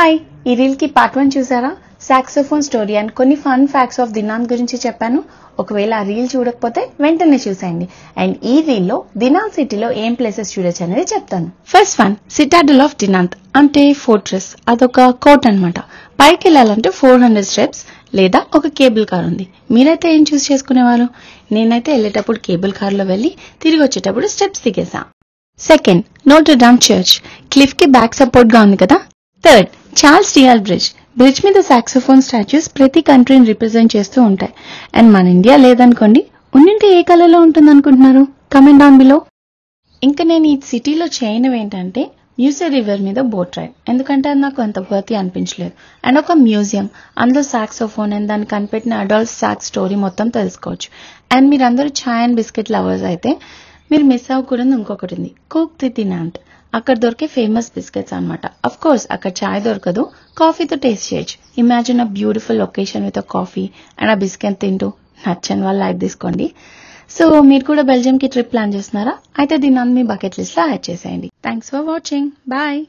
Hi, ఈ reel కి part 1 చూసారా? సాక్సోఫోన్ స్టోరీ అండ్ కొన్ని ఫన్ ఫ్యాక్ట్స్ ఆఫ్ దినాంత్ గురించి చెప్పాను. ఒకవేళ ఆ రీల్ చూడకపోతే వెంటనే చూసేయండి. అండ్ ఈ రీల్ లో దినాంత్ సిటీలో ఏం ప్లేసెస్ చూడొచ్చు అనేది చెప్తాను. ఫస్ట్ వన్, సిటాడల్ ఆఫ్ దినాంత్ అంటే ఫోర్ట్రెస్. అదొక కోట్ అన్నమాట. పైకి వెళ్ళాలంటే 400 స్టెప్స్ లేదా ఒక కేబుల్ కార్ ఉంది. మీరైతే ఏం చూస్ చేసుకునేవారు? నేనైతే వెళ్ళేటప్పుడు కేబుల్ కార్ లో వెళ్ళి తిరిగి వచ్చేటప్పుడు స్టెప్స్ దిగేసా. Second, Notre Dame church. Cliff కి బ్యాక్ సపోర్ట్ గా ఉంది కదా. థర్డ్, చార్ల్స్ డియాల్ బ్రిడ్జ్. బ్రిడ్జ్ మీద సాక్సోఫోన్ స్టాచ్యూస్ ప్రతి కంట్రీని రిప్రజెంట్ చేస్తూ ఉంటాయి. అండ్ మన ఇండియా లేదనుకోండి, ఉండింటే ఏ కలర్ లో ఉంటుంది అనుకుంటున్నారు? Comment down below. ఇంకా నేను ఈ సిటీలో చేయనివి ఏంటంటే మ్యూసే రివర్ మీద బోట్ రైడ్. ఎందుకంటే అది నాకు అంత వర్తి అనిపించలేదు. అండ్ ఒక మ్యూజియం, అందులో సాక్సోఫోన్ అండ్ దాన్ని కనిపెట్టిన అడాల్ఫ్ సాక్స్ స్టోరీ మొత్తం తెలుసుకోవచ్చు. అండ్ మీరందరూ చాయ్ అండ్ బిస్కెట్ లవర్స్ అయితే మీరు మిస్ అవ్వకూడదు ఇంకొకటి ఉంది, కుక్ ది దినాంత్. అక్కడ దొరికే ఫేమస్ బిస్కెట్స్ అనమాట. అఫ్ కోర్స్ అక్కడ చాయ్ దొరకదు, కాఫీతో టేస్ట్ చేయొచ్చు. Imagine a beautiful location with a coffee and ఆ బిస్కెట్ తింటూ. నచ్చని వాళ్ళు లైట్ తీసుకోండి. సో మీరు కూడా బెల్జియం కి ట్రిప్ ప్లాన్ చేస్తున్నారా? అయితే దీన్ని మీ బకెట్ లిస్ట్ లో యాడ్ చేసేయండి. Thanks for watching. బాయ్.